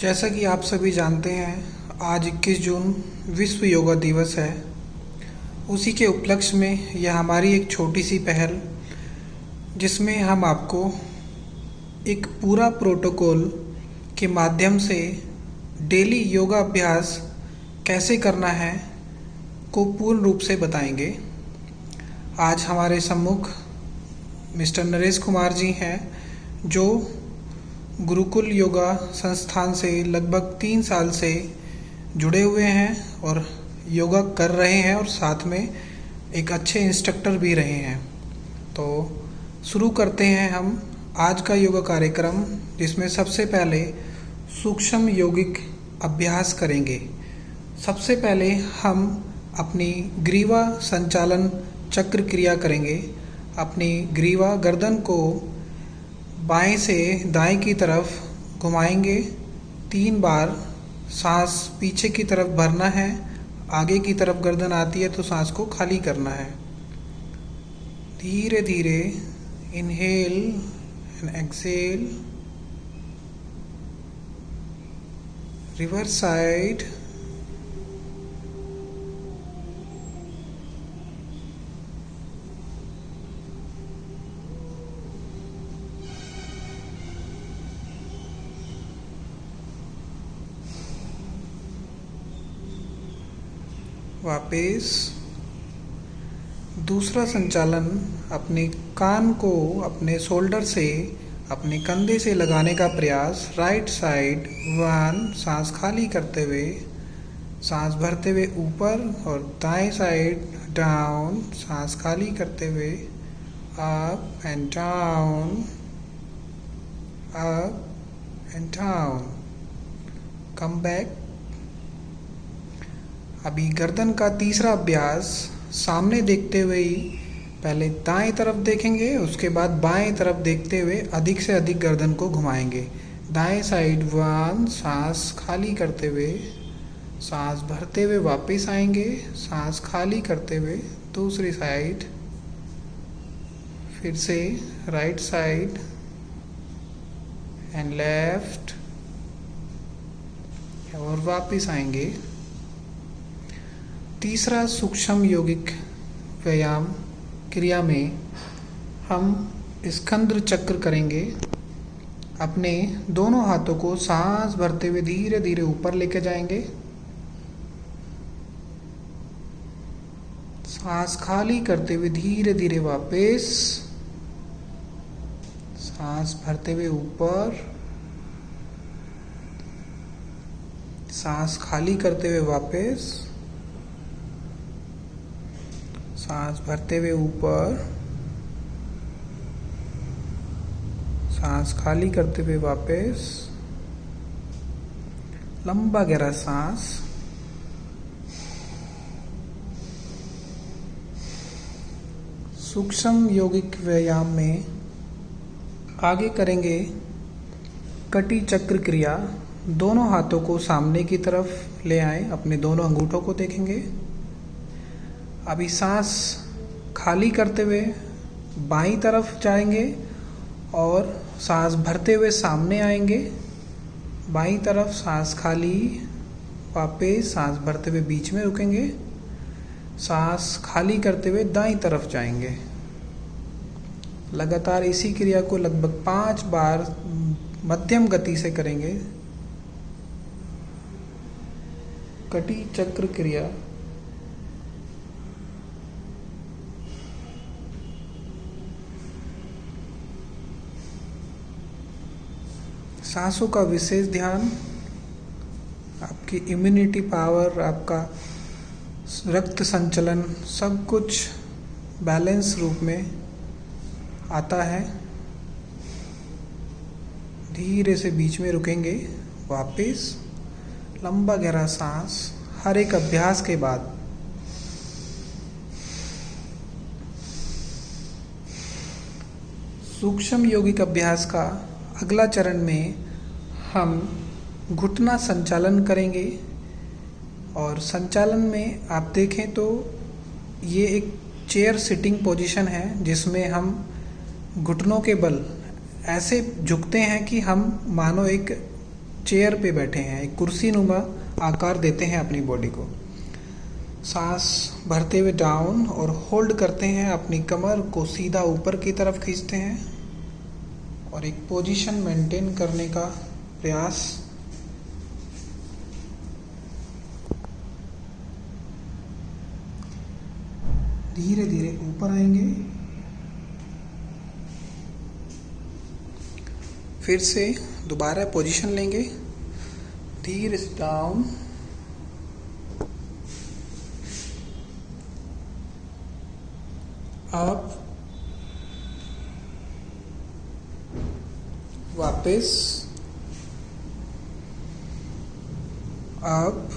जैसा कि आप सभी जानते हैं, आज 21 जून विश्व योगा दिवस है। उसी के उपलक्ष्य में यह हमारी एक छोटी सी पहल, जिसमें हम आपको एक पूरा प्रोटोकॉल के माध्यम से डेली योगा अभ्यास कैसे करना है को पूर्ण रूप से बताएंगे। आज हमारे सम्मुख मिस्टर नरेश कुमार जी हैं, जो गुरुकुल योगा संस्थान से लगभग 3 साल से जुड़े हुए हैं और योगा कर रहे हैं और साथ में एक अच्छे इंस्ट्रक्टर भी रहे हैं। तो शुरू करते हैं हम आज का योगा कार्यक्रम, जिसमें सबसे पहले सूक्ष्म योगिक अभ्यास करेंगे। सबसे पहले हम अपनी ग्रीवा संचालन चक्र क्रिया करेंगे। अपनी ग्रीवा गर्दन को बाएं से दाएं की तरफ घुमाएंगे 3 बार। सांस पीछे की तरफ भरना है, आगे की तरफ गर्दन आती है तो सांस को खाली करना है। धीरे धीरे inhale and exhale. Reverse side. वापस दूसरा संचालन, अपने कान को अपने शोल्डर से अपने कंधे से लगाने का प्रयास। राइट साइड 1, सांस खाली करते हुए, सांस भरते हुए ऊपर, और दाएं साइड डाउन, सांस खाली करते हुए up and down, up and down. Come back. अभी गर्दन का तीसरा अभ्यास, सामने देखते हुए ही पहले दाएं तरफ देखेंगे, उसके बाद बाएं तरफ देखते हुए अधिक से अधिक गर्दन को घुमाएंगे। दाएं साइड 1, सांस खाली करते हुए, सांस भरते हुए वापस आएंगे, सांस खाली करते हुए दूसरी साइड, फिर से राइट साइड एंड लेफ्ट, और वापस आएंगे। तीसरा सूक्ष्म योगिक व्यायाम क्रिया में हम स्कंद चक्र करेंगे। अपने दोनों हाथों को सांस भरते हुए धीरे धीरे ऊपर लेके जाएंगे, सांस खाली करते हुए धीरे धीरे वापस, सांस भरते हुए ऊपर, सांस खाली करते हुए वापस, सांस भरते हुए ऊपर, सांस खाली करते हुए वापस। लंबा गहरा सांस। सूक्ष्म योगिक व्यायाम में आगे करेंगे कटी चक्र क्रिया। दोनों हाथों को सामने की तरफ ले आएं, अपने दोनों अंगूठों को देखेंगे। अभी सांस खाली करते हुए बाईं तरफ जाएंगे और सांस भरते हुए सामने आएंगे। बाईं तरफ सांस खाली, वापस सांस भरते हुए बीच में रुकेंगे, सांस खाली करते हुए दाईं तरफ जाएंगे। लगातार इसी क्रिया को लगभग 5 बार मध्यम गति से करेंगे। कटी चक्र क्रिया। सांसों का विशेष ध्यान। आपकी इम्यूनिटी पावर, आपका रक्त संचलन, सब कुछ बैलेंस रूप में आता है। धीरे से बीच में रुकेंगे, वापस लंबा गहरा सांस हर एक अभ्यास के बाद। सूक्ष्म योगिक अभ्यास का अगला चरण में हम घुटना संचालन करेंगे। और संचालन में आप देखें तो ये एक चेयर सिटिंग पोजीशन है, जिसमें हम घुटनों के बल ऐसे झुकते हैं कि हम मानो एक चेयर पे बैठे हैं, एक कुर्सी नुमा आकार देते हैं अपनी बॉडी को। सांस भरते हुए डाउन और होल्ड करते हैं, अपनी कमर को सीधा ऊपर की तरफ खींचते हैं और एक पोजीशन मेंटेन करने का प्रयास। धीरे धीरे ऊपर आएंगे, फिर से दोबारा पोजीशन लेंगे, धीरे से डाउन, अप, वापस, अप,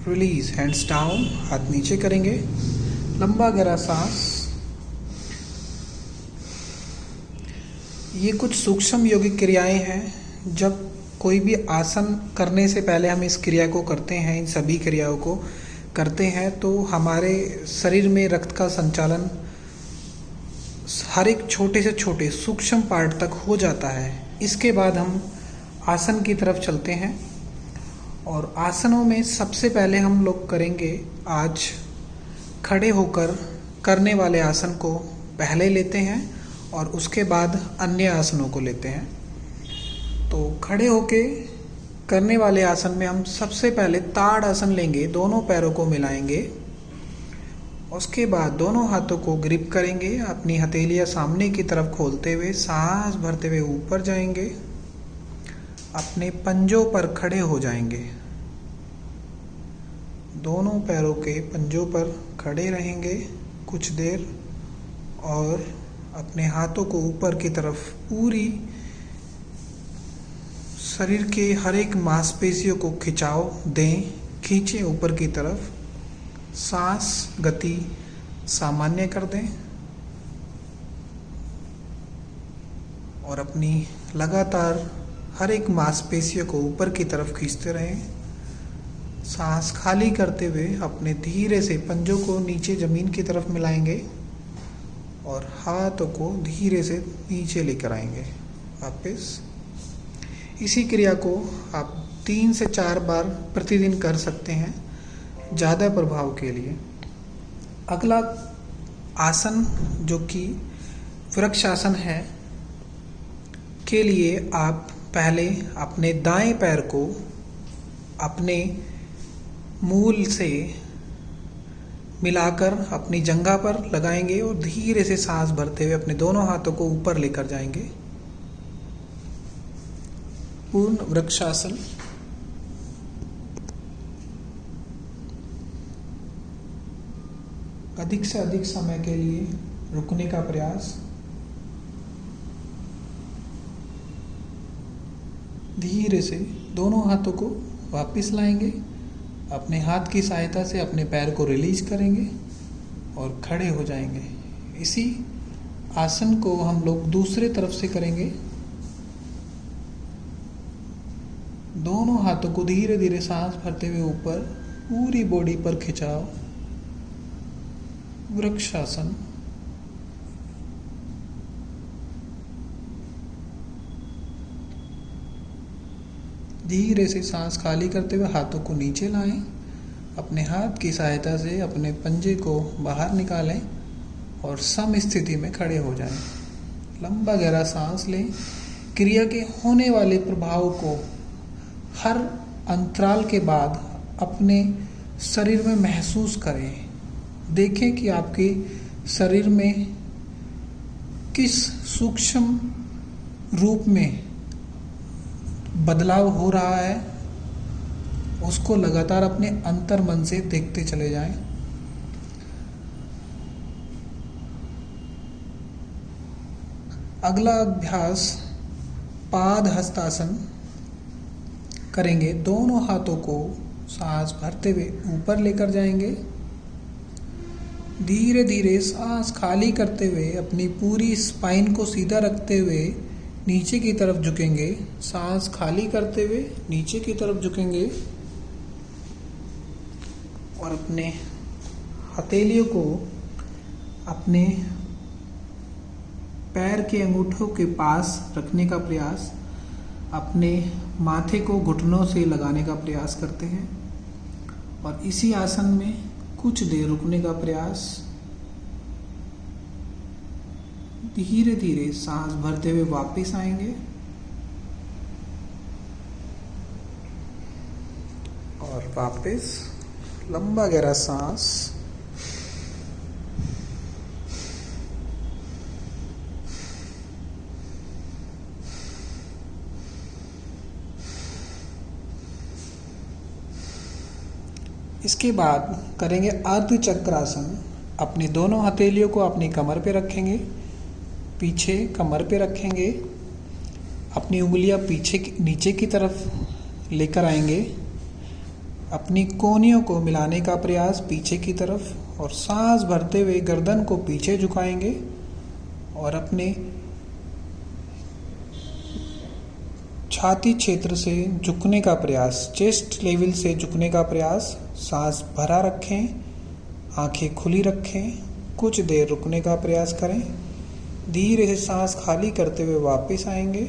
रिलीज, हैंड्स डाउन, हाथ नीचे करेंगे, लंबा गहरा सांस। ये कुछ सूक्ष्म योगिक क्रियाएं हैं। जब कोई भी आसन करने से पहले हम इस क्रिया को करते हैं, इन सभी क्रियाओं को करते हैं, तो हमारे शरीर में रक्त का संचालन हर एक छोटे से छोटे सूक्ष्म पार्ट तक हो जाता है। इसके बाद हम आसन की तरफ चलते हैं और आसनों में सबसे पहले हम लोग करेंगे आज खड़े होकर करने वाले आसन को पहले लेते हैं और उसके बाद अन्य आसनों को लेते हैं। तो खड़े होके करने वाले आसन में हम सबसे पहले ताड़ आसन लेंगे, दोनों पैरों को मिलाएंगे, उसके बाद दोनों हाथों को ग्रिप करेंगे, अपनी हथेलियां सामने की तरफ खोलते हुए सांस भरते हुए ऊपर जाएंगे, अपने पंजों पर खड़े हो जाएंगे, दोनों पैरों के पंजों पर खड़े रहेंगे कुछ देर और अपने हाथों को ऊपर की तरफ पूरी शरीर के हर एक मांसपेशियों को खिंचाव दें, खींचें ऊपर की तरफ, सांस गति सामान्य कर दें और अपनी लगातार हर एक मांसपेशियों को ऊपर की तरफ खींचते रहें। सांस खाली करते हुए अपने धीरे से पंजों को नीचे जमीन की तरफ मिलाएंगे और हाथों को धीरे से नीचे लेकर आएंगे वापस। इसी क्रिया को आप 3 से 4 बार प्रतिदिन कर सकते हैं ज़्यादा प्रभाव के लिए। अगला आसन जो कि वृक्षासन है के लिए आप पहले अपने दाएं पैर को अपने मूल से मिलाकर अपनी जंघा पर लगाएंगे और धीरे से सांस भरते हुए अपने दोनों हाथों को ऊपर लेकर जाएंगे। पूर्ण वृक्षासन। अधिक से अधिक समय के लिए रुकने का प्रयास। धीरे से दोनों हाथों को वापस लाएंगे, अपने हाथ की सहायता से अपने पैर को रिलीज करेंगे और खड़े हो जाएंगे। इसी आसन को हम लोग दूसरे तरफ से करेंगे। दोनों हाथों को धीरे धीरे सांस भरते हुए ऊपर, पूरी बॉडी पर खिंचाव, वृक्षासन। धीरे से सांस खाली करते हुए हाथों को नीचे लाएं, अपने हाथ की सहायता से अपने पंजे को बाहर निकालें और सम स्थिति में खड़े हो जाएं। लंबा गहरा सांस लें। क्रिया के होने वाले प्रभाव को हर अंतराल के बाद अपने शरीर में महसूस करें। देखें कि आपके शरीर में किस सूक्ष्म रूप में बदलाव हो रहा है, उसको लगातार अपने अंतर मन से देखते चले जाएं। अगला अभ्यास पाद हस्तासन करेंगे। दोनों हाथों को सांस भरते हुए ऊपर लेकर जाएंगे, धीरे धीरे सांस खाली करते हुए अपनी पूरी स्पाइन को सीधा रखते हुए नीचे की तरफ झुकेंगे। सांस खाली करते हुए नीचे की तरफ झुकेंगे और अपने हथेलियों को अपने पैर के अंगूठों के पास रखने का प्रयास। अपने माथे को घुटनों से लगाने का प्रयास करते हैं और इसी आसन में कुछ देर रुकने का प्रयास। धीरे धीरे सांस भरते हुए वापस आएंगे और वापस लंबा गहरा सांस। इसके बाद करेंगे अर्ध चक्रासन। अपनी दोनों हथेलियों को अपनी कमर पे रखेंगे, पीछे कमर पे रखेंगे, अपनी उंगलियां पीछे नीचे की तरफ लेकर आएंगे, अपनी कोहनियों को मिलाने का प्रयास पीछे की तरफ और सांस भरते हुए गर्दन को पीछे झुकाएंगे और अपने छाती क्षेत्र से झुकने का प्रयास, चेस्ट लेवल से झुकने का प्रयास। सांस भरा रखें, आंखें खुली रखें, कुछ देर रुकने का प्रयास करें। धीरे से सांस खाली करते हुए वापस आएंगे।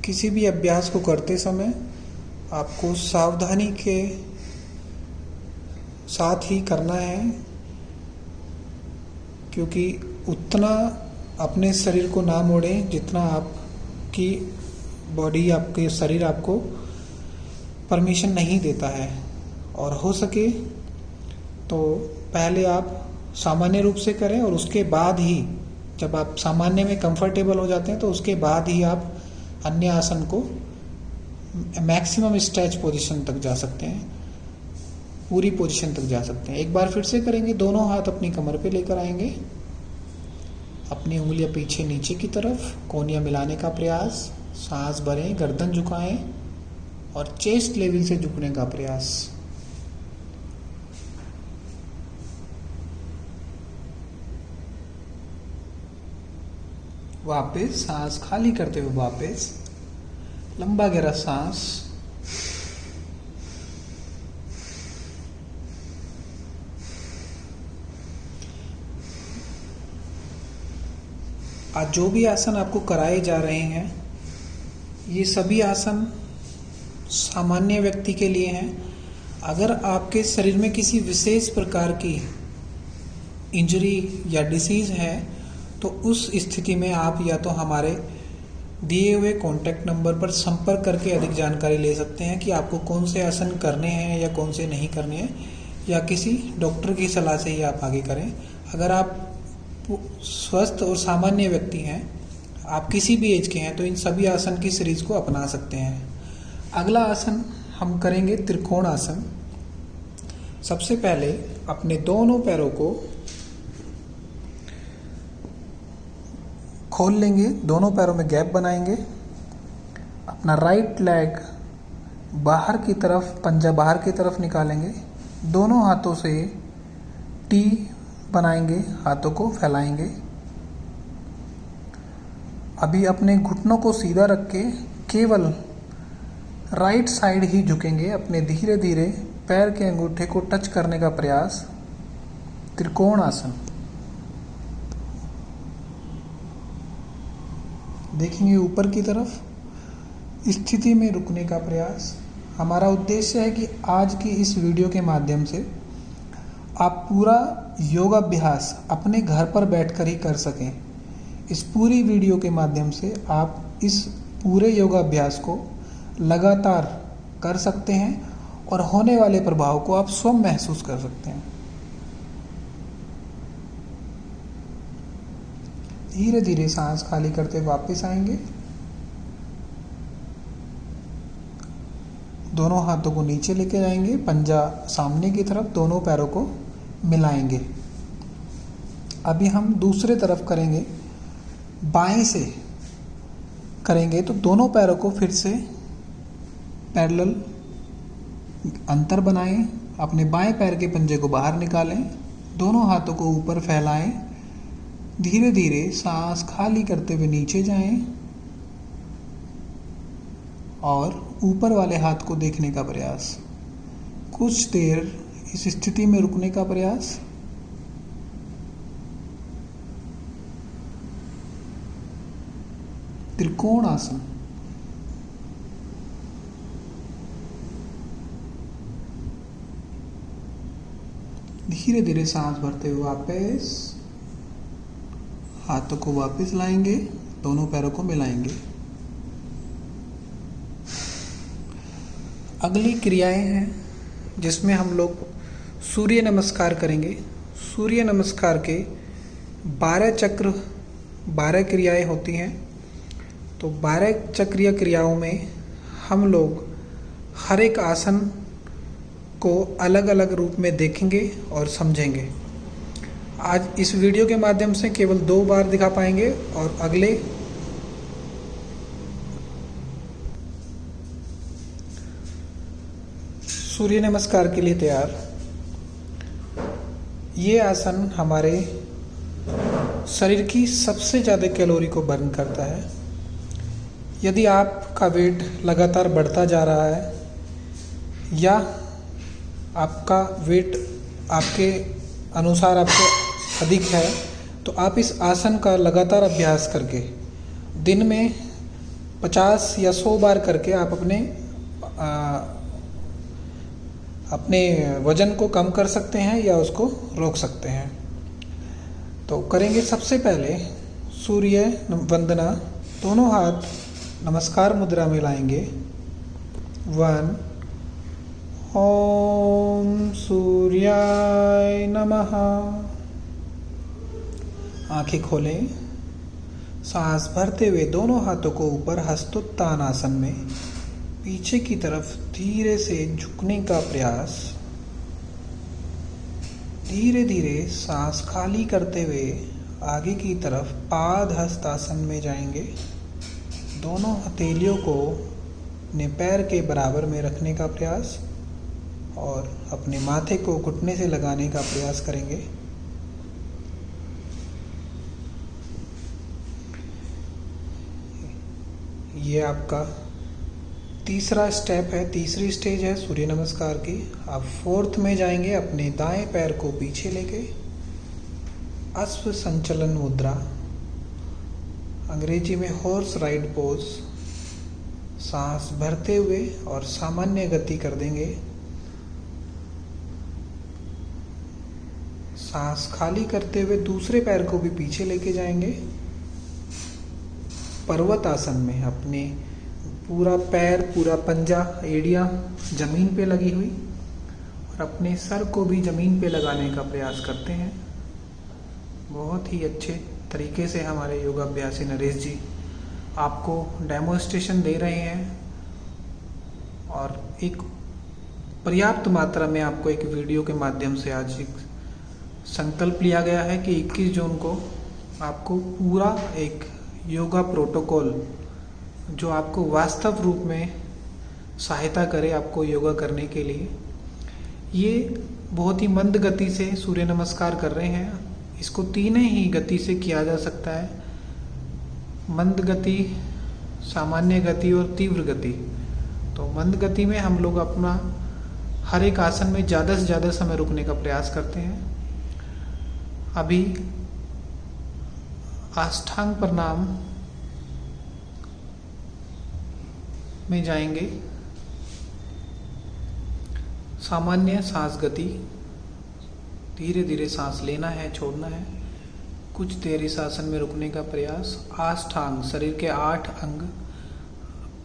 किसी भी अभ्यास को करते समय आपको सावधानी के साथ ही करना है, क्योंकि उतना अपने शरीर को ना मोड़ें जितना आपकी बॉडी, आपके शरीर आपको परमिशन नहीं देता है। और हो सके तो पहले आप सामान्य रूप से करें और उसके बाद ही, जब आप सामान्य में कंफर्टेबल हो जाते हैं तो उसके बाद ही आप अन्य आसन को मैक्सिमम स्ट्रेच पोजीशन तक जा सकते हैं, पूरी पोजीशन तक जा सकते हैं। एक बार फिर से करेंगे। दोनों हाथ अपनी कमर पे लेकर आएंगे, अपनी उंगलियां पीछे नीचे की तरफ, कोहनियां मिलाने का प्रयास। सांस भरें, गर्दन झुकाएं और चेस्ट लेवल से झुकने का प्रयास। वापस सांस खाली करते हुए वापस लंबा गहरा सांस। आज जो भी आसन आपको कराए जा रहे हैं, ये सभी आसन सामान्य व्यक्ति के लिए हैं। अगर आपके शरीर में किसी विशेष प्रकार की इंजरी या डिसीज है तो उस स्थिति में आप या तो हमारे दिए हुए कॉन्टैक्ट नंबर पर संपर्क करके अधिक जानकारी ले सकते हैं कि आपको कौन से आसन करने हैं या कौन से नहीं करने हैं, या किसी डॉक्टर की सलाह से ही आप आगे करें। अगर आप स्वस्थ और सामान्य व्यक्ति हैं, आप किसी भी एज के हैं, तो इन सभी आसन की सीरीज को अपना सकते हैं। अगला आसन हम करेंगे त्रिकोण आसन। सबसे पहले अपने दोनों पैरों को खोल लेंगे, दोनों पैरों में गैप बनाएंगे, अपना राइट लेग बाहर की तरफ, पंजा बाहर की तरफ निकालेंगे, दोनों हाथों से टी बनाएंगे, हाथों को फैलाएंगे। अभी अपने घुटनों को सीधा रख के केवल राइट साइड ही झुकेंगे। अपने धीरे धीरे पैर के अंगूठे को टच करने का प्रयास। त्रिकोण आसन। देखेंगे ऊपर की तरफ, स्थिति में रुकने का प्रयास। हमारा उद्देश्य है कि आज की इस वीडियो के माध्यम से आप पूरा योगाभ्यास अपने घर पर बैठकर ही कर सकें। इस पूरी वीडियो के माध्यम से आप इस पूरे योगाभ्यास को लगातार कर सकते हैं और होने वाले प्रभाव को आप स्वयं महसूस कर सकते हैं। धीरे धीरे सांस खाली करते वापस आएंगे। दोनों हाथों को नीचे लेके जाएंगे, पंजा सामने की तरफ, दोनों पैरों को मिलाएंगे। अभी हम दूसरे तरफ करेंगे, बाएं से करेंगे तो दोनों पैरों को फिर से पैरेलल अंतर बनाएं। अपने बाएं पैर के पंजे को बाहर निकालें, दोनों हाथों को ऊपर फैलाएं, धीरे धीरे सांस खाली करते हुए नीचे जाएं और ऊपर वाले हाथ को देखने का प्रयास। कुछ देर इस स्थिति में रुकने का प्रयास। त्रिकोण आसन। धीरे धीरे सांस भरते हुए वापस हाथों को वापस लाएंगे, दोनों पैरों को मिलाएंगे। अगली क्रियाएं हैं जिसमें हम लोग सूर्य नमस्कार करेंगे। सूर्य नमस्कार के 12 चक्र 12 क्रियाएं होती हैं। तो 12 चक्रीय क्रियाओं में हम लोग हर एक आसन को अलग अलग रूप में देखेंगे और समझेंगे। आज इस वीडियो के माध्यम से केवल 2 बार दिखा पाएंगे और अगले सूर्य नमस्कार के लिए तैयार। ये आसन हमारे शरीर की सबसे ज़्यादा कैलोरी को बर्न करता है। यदि आपका वेट लगातार बढ़ता जा रहा है या आपका वेट आपके अनुसार आपको अधिक है, तो आप इस आसन का लगातार अभ्यास करके दिन में 50 या 100 बार करके आप अपने वजन को कम कर सकते हैं या उसको रोक सकते हैं। तो करेंगे सबसे पहले सूर्य वंदना। दोनों हाथ नमस्कार मुद्रा में लाएंगे। 1 ओम सूर्याय नमः। आंखें खोलें। सांस भरते हुए दोनों हाथों को ऊपर हस्तोत्थान आसन में पीछे की तरफ धीरे से झुकने का प्रयास। धीरे धीरे सांस खाली करते हुए आगे की तरफ पाद हस्त आसन में जाएंगे। दोनों हथेलियों को अपने पैर के बराबर में रखने का प्रयास और अपने माथे को घुटने से लगाने का प्रयास करेंगे। ये आपका तीसरा स्टेप है, तीसरी स्टेज है सूर्य नमस्कार की। आप 4th में जाएंगे। अपने दाएं पैर को पीछे लेके अश्व संचलन मुद्रा, अंग्रेजी में हॉर्स राइड पोज। सांस भरते हुए और सामान्य गति कर देंगे। सांस खाली करते हुए दूसरे पैर को भी पीछे लेके जाएंगे। पर्वत आसन में अपने पूरा पैर, पूरा पंजा, एड़ियाँ जमीन पे लगी हुई और अपने सर को भी जमीन पे लगाने का प्रयास करते हैं। बहुत ही अच्छे तरीके से हमारे योगाभ्यासी नरेश जी आपको डेमोन्स्ट्रेशन दे रहे हैं और एक पर्याप्त मात्रा में आपको एक वीडियो के माध्यम से आज एक संकल्प लिया गया है कि 21 जून को आपको पूरा एक योगा प्रोटोकॉल जो आपको वास्तव रूप में सहायता करे आपको योगा करने के लिए। ये बहुत ही मंद गति से सूर्य नमस्कार कर रहे हैं। इसको 3 ही गति से किया जा सकता है, मंद गति, सामान्य गति और तीव्र गति। तो मंद गति में हम लोग अपना हर एक आसन में ज़्यादा से ज़्यादा समय रुकने का प्रयास करते हैं। अभी अष्टांग प्रणाम में जाएंगे। सामान्य सांस गति, धीरे धीरे सांस लेना है, छोड़ना है। कुछ देर इस आसन में रुकने का प्रयास। अष्टांग, शरीर के 8 अंग,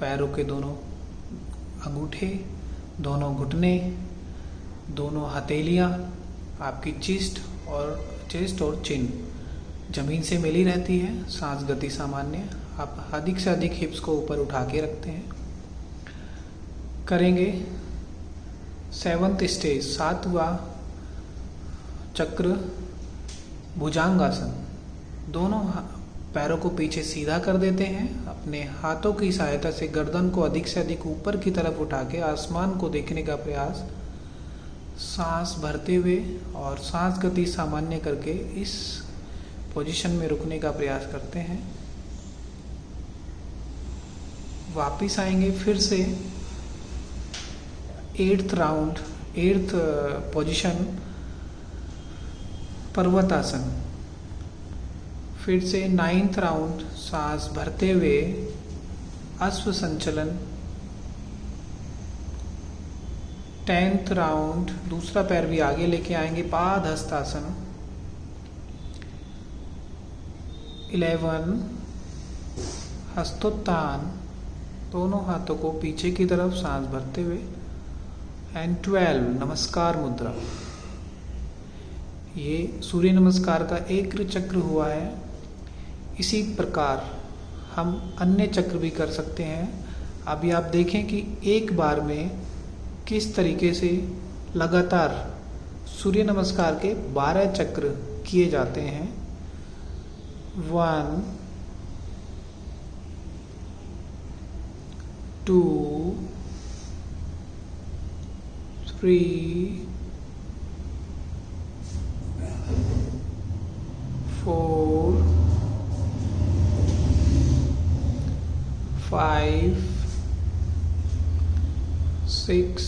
पैरों के दोनों अंगूठे, दोनों घुटने, दोनों हथेलियाँ, आपकी चेस्ट और चिन जमीन से मिली रहती है। सांस गति सामान्य। आप अधिक से अधिक हिप्स को ऊपर उठा के रखते हैं। करेंगे 7th स्टेज, 7वां चक्र, भुजंगासन। दोनों पैरों को पीछे सीधा कर देते हैं। अपने हाथों की सहायता से गर्दन को अधिक से अधिक ऊपर की तरफ उठा के आसमान को देखने का प्रयास। सांस भरते हुए और सांस गति सामान्य करके इस पोजीशन में रुकने का प्रयास करते हैं। वापिस आएंगे फिर से 8th पोजीशन, पर्वतासन। फिर से 9th राउंड सांस भरते हुए अश्व संचलन। 10th राउंड दूसरा पैर भी आगे लेके आएंगे, पाद हस्तासन। 11 हस्तोत्थान, दोनों हाथों को पीछे की तरफ सांस भरते हुए। एंड 12 नमस्कार मुद्रा। ये सूर्य नमस्कार का एक चक्र हुआ है। इसी प्रकार हम अन्य चक्र भी कर सकते हैं। अभी आप देखें कि एक बार में किस तरीके से लगातार सूर्य नमस्कार के 12 चक्र किए जाते हैं। 1 2 3 4 5 6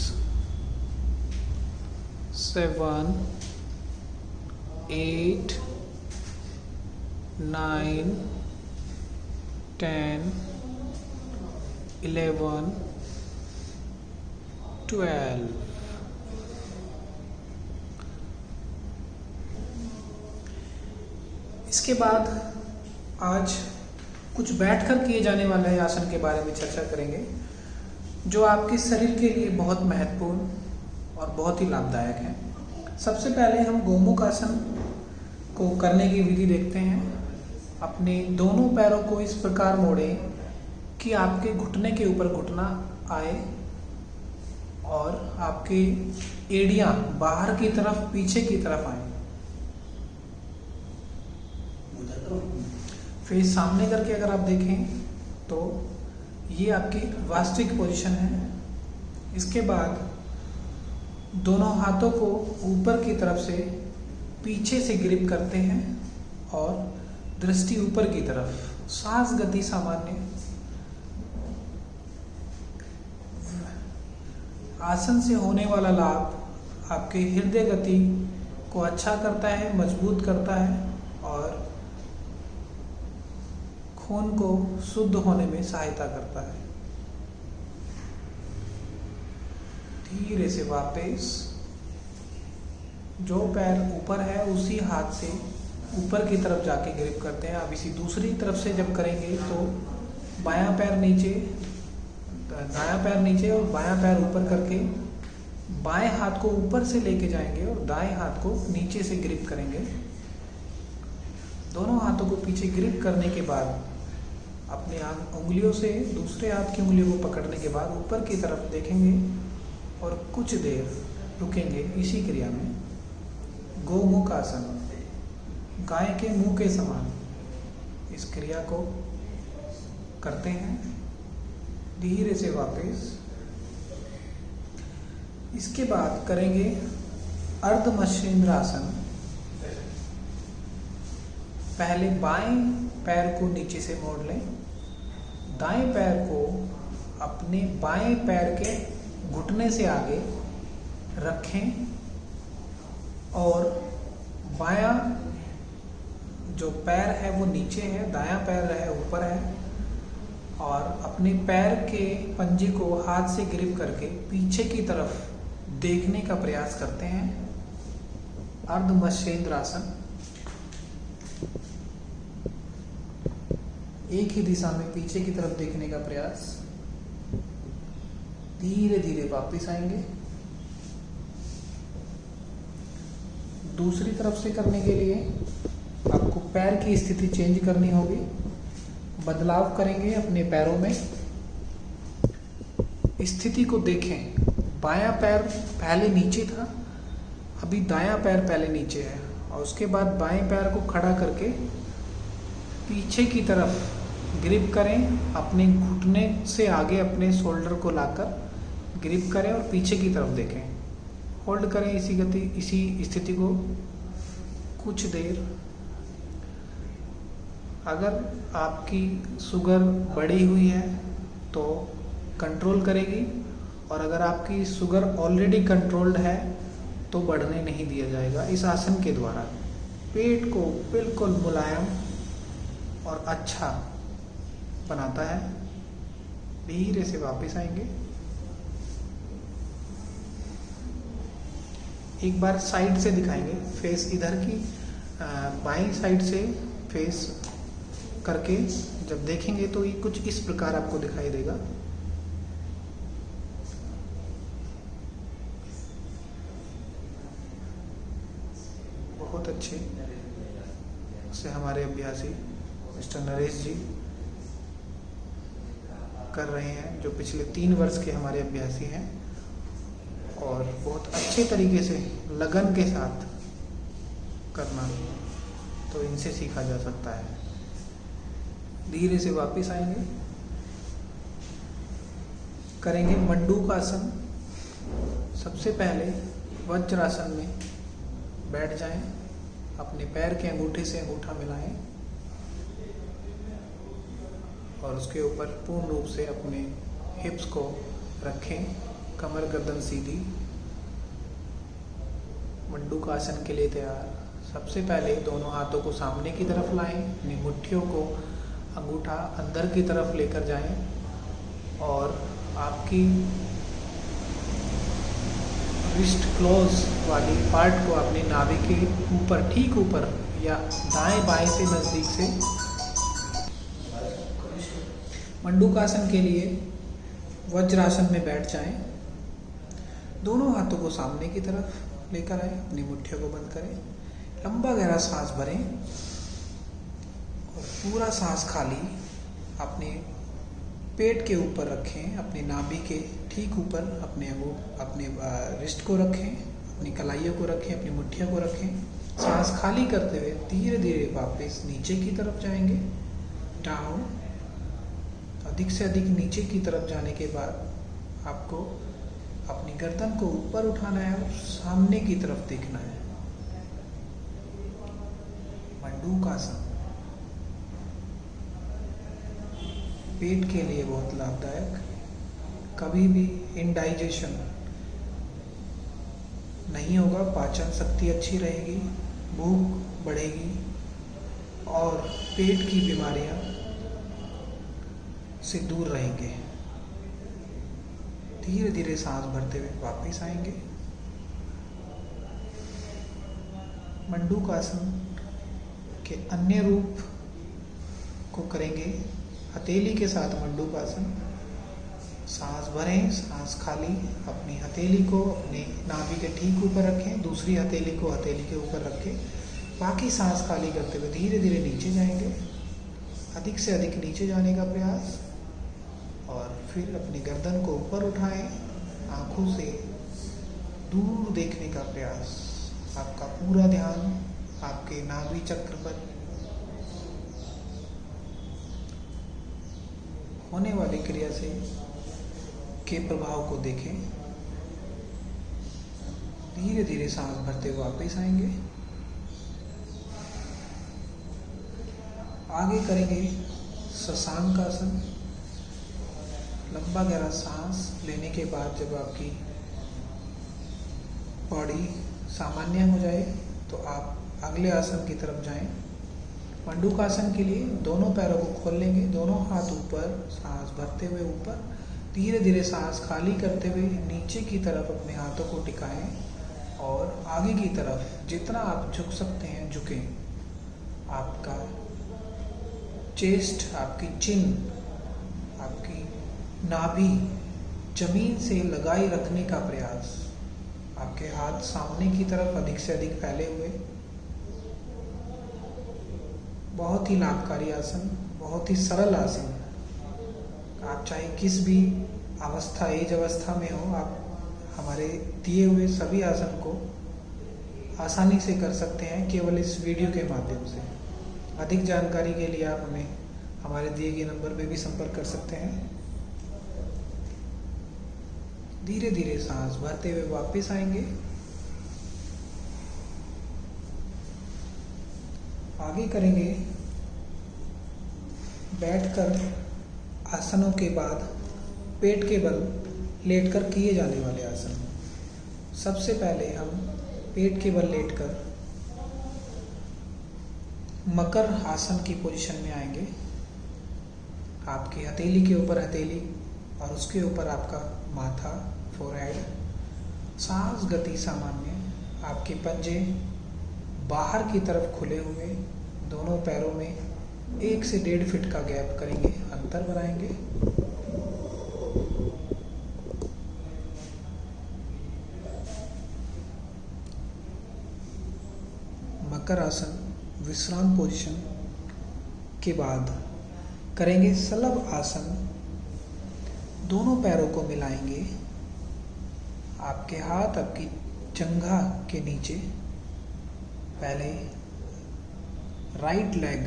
7 8 9 10 11 12। इसके बाद आज कुछ बैठकर किए जाने वाले आसन के बारे में चर्चा करेंगे, जो आपके शरीर के लिए बहुत महत्वपूर्ण और बहुत ही लाभदायक है। सबसे पहले हम गोमुख आसन को करने की विधि देखते हैं। अपने दोनों पैरों को इस प्रकार मोड़ें कि आपके घुटने के ऊपर घुटना आए और आपकी एड़ियां बाहर की तरफ, पीछे की तरफ आए। फेस सामने करके अगर आप देखें तो ये आपकी वास्तविक पोजीशन है। इसके बाद दोनों हाथों को ऊपर की तरफ से पीछे से ग्रिप करते हैं और दृष्टि ऊपर की तरफ, सांस गति सामान्य। आसन से होने वाला लाभ आपके हृदय गति को अच्छा करता है, मजबूत करता है और खून को शुद्ध होने में सहायता करता है। धीरे से वापस जो पैर ऊपर है उसी हाथ से ऊपर की तरफ जाके ग्रिप करते हैं। अब इसी दूसरी तरफ से जब करेंगे तो बायां पैर नीचे, दायां पैर नीचे और बायां पैर ऊपर करके बाएं हाथ को ऊपर से लेके जाएंगे और दाएं हाथ को नीचे से ग्रिप करेंगे। दोनों हाथों को पीछे ग्रिप करने के बाद अपने उंगलियों से दूसरे हाथ की उंगलियों को पकड़ने के बाद ऊपर की तरफ देखेंगे और कुछ देर रुकेंगे। इसी क्रिया में गोमुख आसन, गाय के मुंह के समान इस क्रिया को करते हैं। धीरे से वापस। इसके बाद करेंगे अर्धमर्शेंद्र आसन। पहले बाएं पैर को नीचे से मोड़ लें, दाएं पैर को अपने बाएं पैर के घुटने से आगे रखें और बायां जो पैर है वो नीचे है, दायां पैर है ऊपर है और अपने पैर के पंजे को हाथ से ग्रिप करके पीछे की तरफ देखने का प्रयास करते हैं। अर्धमर्शेंद्र आसन। एक ही दिशा में पीछे की तरफ देखने का प्रयास। धीरे धीरे वापस आएंगे। दूसरी तरफ से करने के लिए आपको पैर की स्थिति चेंज करनी होगी। बदलाव करेंगे अपने पैरों में। स्थिति को देखें। बायां पैर पहले नीचे था, अभी दायां पैर पहले नीचे है और उसके बाद बाएं पैर को खड़ा करके पीछे की तरफ ग्रिप करें। अपने घुटने से आगे अपने शोल्डर को लाकर ग्रिप करें और पीछे की तरफ देखें। होल्ड करें इसी स्थिति को कुछ देर। अगर आपकी शुगर बढ़ी हुई है तो कंट्रोल करेगी और अगर आपकी शुगर ऑलरेडी कंट्रोल्ड है तो बढ़ने नहीं दिया जाएगा इस आसन के द्वारा। पेट को बिल्कुल मुलायम और अच्छा बनाता है। धीरे से वापस आएंगे। एक बार साइड से दिखाएंगे, फेस इधर की बाईं साइड से फेस करके जब देखेंगे तो ये कुछ इस प्रकार आपको दिखाई देगा। बहुत अच्छे से हमारे अभ्यासी मिस्टर नरेश जी कर रहे हैं, जो पिछले 3 वर्ष के हमारे अभ्यासी हैं और बहुत अच्छे तरीके से लगन के साथ करना तो इनसे सीखा जा सकता है। धीरे से वापस आएंगे, करेंगे मंडूकासन। सबसे पहले वज्रासन में बैठ जाएं, अपने पैर के अंगूठे से अंगूठा मिलाएं और उसके ऊपर पूर्ण रूप से अपने हिप्स को रखें, कमर गर्दन सीधी। मंडूकासन के लिए तैयार। सबसे पहले दोनों हाथों को सामने की तरफ लाएं, अपनी मुट्ठियों को अंगूठा अंदर की तरफ लेकर जाएं और आपकी रिस्ट क्लोज वाली पार्ट को अपने नाभि के ऊपर, ठीक ऊपर या दाएं बाएं से नज़दीक से। मंडूकासन के लिए वज्रासन में बैठ जाएं। दोनों हाथों को सामने की तरफ लेकर आए, अपनी मुट्ठियों को बंद करें, लंबा गहरा सांस भरें और पूरा सांस खाली अपने पेट के ऊपर रखें, अपने नाभि के ठीक ऊपर अपने रिस्ट को रखें, अपनी कलाइयों को रखें, अपनी मुट्ठियों को रखें। सांस खाली करते हुए धीरे धीरे वापस नीचे की तरफ जाएंगे, डाउन। अधिक से अधिक नीचे की तरफ जाने के बाद आपको अपनी गर्दन को ऊपर उठाना है और सामने की तरफ देखना है। मंडूकासन पेट के लिए बहुत लाभदायक। कभी भी इंडाइजेशन नहीं होगा, पाचन शक्ति अच्छी रहेगी, भूख बढ़ेगी और पेट की बीमारियां से दूर रहेंगे। धीरे धीरे सांस भरते हुए वापस आएंगे। मंडूकासन के अन्य रूप को करेंगे हथेली के साथ मंडूकासन। सांस भरें, सांस खाली, अपनी हथेली को अपने नाभि के ठीक ऊपर रखें, दूसरी हथेली को हथेली के ऊपर रखें। बाकी सांस खाली करते हुए धीरे धीरे नीचे जाएंगे, अधिक से अधिक नीचे जाने का प्रयास और फिर अपनी गर्दन को ऊपर उठाएं, आंखों से दूर देखने का प्रयास। आपका पूरा ध्यान आपके नाभि चक्र पर होने वाली क्रिया से के प्रभाव को देखें। धीरे धीरे सांस भरते हुए वापस आएंगे। आगे करेंगे शशांकासन। लंबा गहरा सांस लेने के बाद जब आपकी बॉडी सामान्य हो जाए तो आप अगले आसन की तरफ जाएं। मंडूकासन के लिए दोनों पैरों को खोल लेंगे, दोनों हाथ ऊपर, सांस भरते हुए ऊपर, धीरे धीरे सांस खाली करते हुए नीचे की तरफ अपने हाथों को टिकाएं और आगे की तरफ जितना आप झुक सकते हैं झुकें। आपका चेस्ट, आपकी चिन, आपकी नाभि जमीन से लगाई रखने का प्रयास। आपके हाथ सामने की तरफ अधिक से अधिक फैले हुए। बहुत ही लाभकारी आसन, बहुत ही सरल आसन। आप चाहे किस भी अवस्था, एज अवस्था में हो, आप हमारे दिए हुए सभी आसन को आसानी से कर सकते हैं केवल इस वीडियो के माध्यम से। अधिक जानकारी के लिए आप हमें हमारे दिए गए नंबर पर भी संपर्क कर सकते हैं। धीरे धीरे सांस भरते हुए वापस आएंगे। आगे करेंगे बैठकर आसनों के बाद पेट के बल लेटकर किए जाने वाले आसन। सबसे पहले हम पेट के बल लेटकर मकर आसन की पोजीशन में आएंगे। आपकी हथेली के ऊपर हथेली और उसके ऊपर आपका माथा, फोरहेड। सांस गति सामान्य। आपके पंजे बाहर की तरफ खुले हुए, दोनों पैरों में 1 से 1.5 फीट का गैप करेंगे, अंतर बनाएंगे। मकर आसन विश्राम पोजीशन के बाद करेंगे शलभ आसन। दोनों पैरों को मिलाएंगे। आपके हाथ आपकी जंघा के नीचे। पहले राइट लेग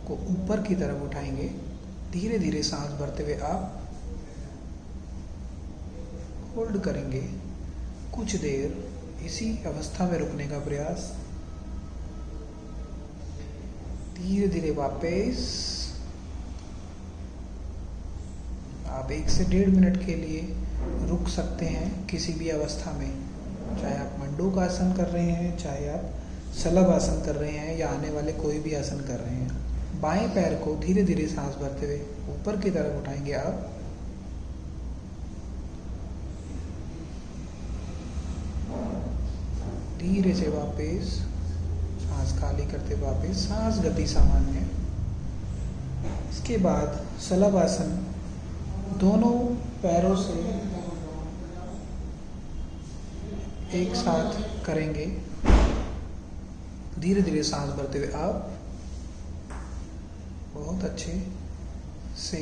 को ऊपर की तरफ उठाएंगे। धीरे धीरे सांस भरते हुए आप होल्ड करेंगे। कुछ देर इसी अवस्था में रुकने का प्रयास। धीरे धीरे वापस आप 1 से 1.5 मिनट के लिए रुक सकते हैं किसी भी अवस्था में, चाहे आप मंडूक आसन कर रहे हैं, चाहे आप शलभ आसन कर रहे हैं या आने वाले कोई भी आसन कर रहे हैं। बाएं पैर को धीरे धीरे सांस भरते हुए ऊपर की तरफ उठाएंगे आप। धीरे से वापस सांस खाली करते वापस, सांस गति सामान्य। इसके बाद शलभ आसन दोनों पैरों से एक साथ करेंगे। धीरे धीरे सांस भरते हुए आप बहुत अच्छे से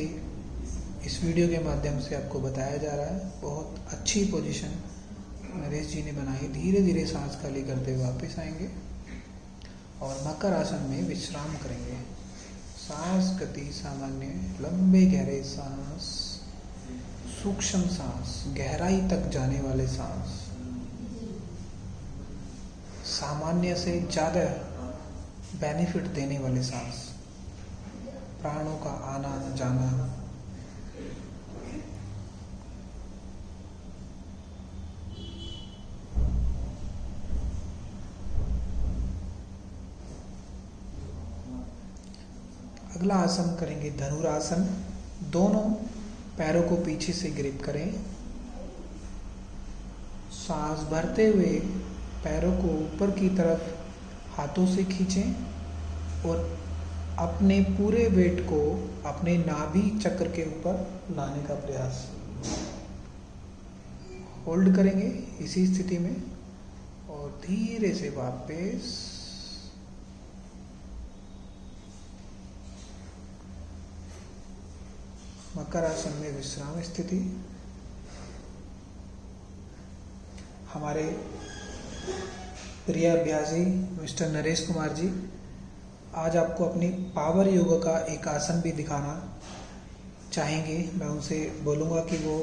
इस वीडियो के माध्यम से आपको बताया जा रहा है। बहुत अच्छी पोजीशन नरेश जी ने बनाई। धीरे धीरे सांस खाली करते हुए वापस आएंगे और मकर आसन में विश्राम करेंगे। सांस गति सामान्य, लंबे गहरे सांस, सूक्ष्म सांस, गहराई तक जाने वाले सांस, सामान्य से ज़्यादा बेनिफिट देने वाले सांस, प्राणों का आना जाना। अगला आसन करेंगे धनुरासन। दोनों पैरों को पीछे से ग्रिप करें। सांस भरते हुए पैरों को ऊपर की तरफ हाथों से खींचें और अपने पूरे वेट को अपने नाभि चक्र के ऊपर लाने का प्रयास। होल्ड करेंगे इसी स्थिति में और धीरे से वापस। मकर आसन में विश्राम स्थिति। हमारे प्रिय अभ्यासी मिस्टर नरेश कुमार जी आज आपको अपनी पावर योगा का एक आसन भी दिखाना चाहेंगे। मैं उनसे बोलूँगा कि वो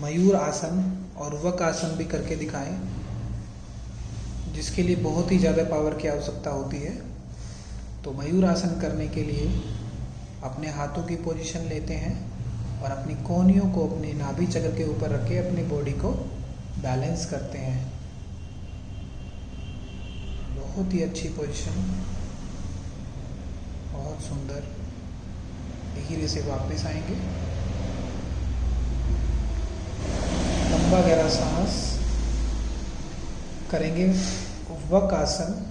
मयूर आसन और वक आसन भी करके दिखाएं, जिसके लिए बहुत ही ज़्यादा पावर की आवश्यकता होती है। तो मयूर आसन करने के लिए अपने हाथों की पोजीशन लेते हैं और अपनी कोहनियों को अपने नाभि चक्र के ऊपर रख के अपनी बॉडी को बैलेंस करते हैं। बहुत ही अच्छी पोजीशन, बहुत सुंदर। धीरे से वापस आएंगे। लंबा गहरा सांस करेंगे। वक आसन।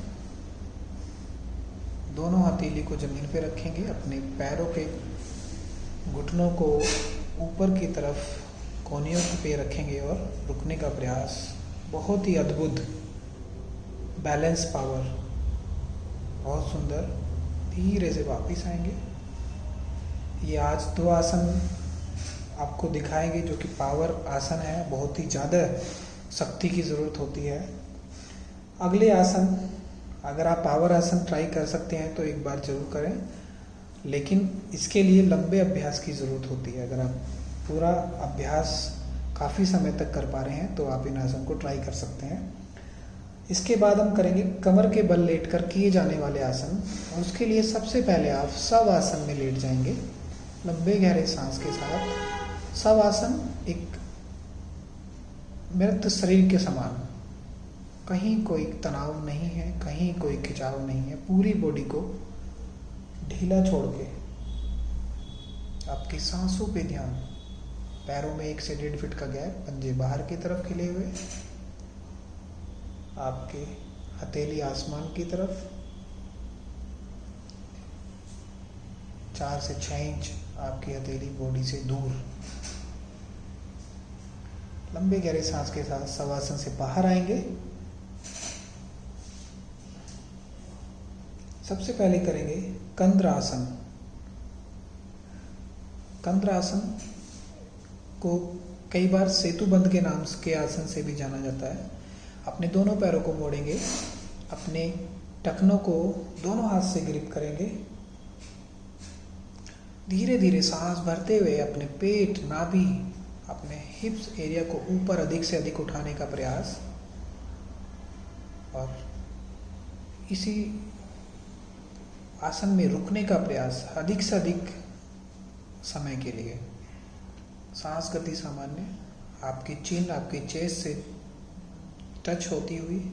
दोनों हथेली को जमीन पे रखेंगे। अपने पैरों के घुटनों को ऊपर की तरफ कोहनियों पे रखेंगे और रुकने का प्रयास। बहुत ही अद्भुत बैलेंस पावर, बहुत सुंदर। धीरे से वापस आएंगे। ये आज 2 आसन आपको दिखाएंगे जो कि पावर आसन है। बहुत ही ज़्यादा शक्ति की ज़रूरत होती है। अगले आसन, अगर आप पावर आसन ट्राई कर सकते हैं तो एक बार ज़रूर करें, लेकिन इसके लिए लंबे अभ्यास की ज़रूरत होती है। अगर आप पूरा अभ्यास काफ़ी समय तक कर पा रहे हैं तो आप इन आसन को ट्राई कर सकते हैं। इसके बाद हम करेंगे कमर के बल लेटकर किए जाने वाले आसन। और उसके लिए सबसे पहले आप शव आसन में लेट जाएंगे लंबे गहरे सांस के साथ। शव आसन एक मृत शरीर के समान, कहीं कोई तनाव नहीं है, कहीं कोई खिंचाव नहीं है। पूरी बॉडी को ढीला छोड़ के आपकी सांसों पे ध्यान। पैरों में 1 से 1.5 फीट का गैप, पंजे बाहर की तरफ खिले हुए, आपके हथेली आसमान की तरफ, 4 से 6 इंच आपकी हथेली बॉडी से दूर। लंबे गहरे सांस के साथ शवासन से बाहर आएंगे। सबसे पहले करेंगे कंद्र आसन। कंद्र आसन को कई बार सेतुबंध के नाम के आसन से भी जाना जाता है। अपने दोनों पैरों को मोड़ेंगे, अपने टखनों को दोनों हाथ से ग्रिप करेंगे। धीरे धीरे सांस भरते हुए अपने पेट, नाभि, अपने हिप्स एरिया को ऊपर अधिक से अधिक उठाने का प्रयास, और इसी आसन में रुकने का प्रयास अधिक से अधिक समय के लिए। सांस गति सामान्य, आपकी चिन आपकी चेस्ट से टच होती हुई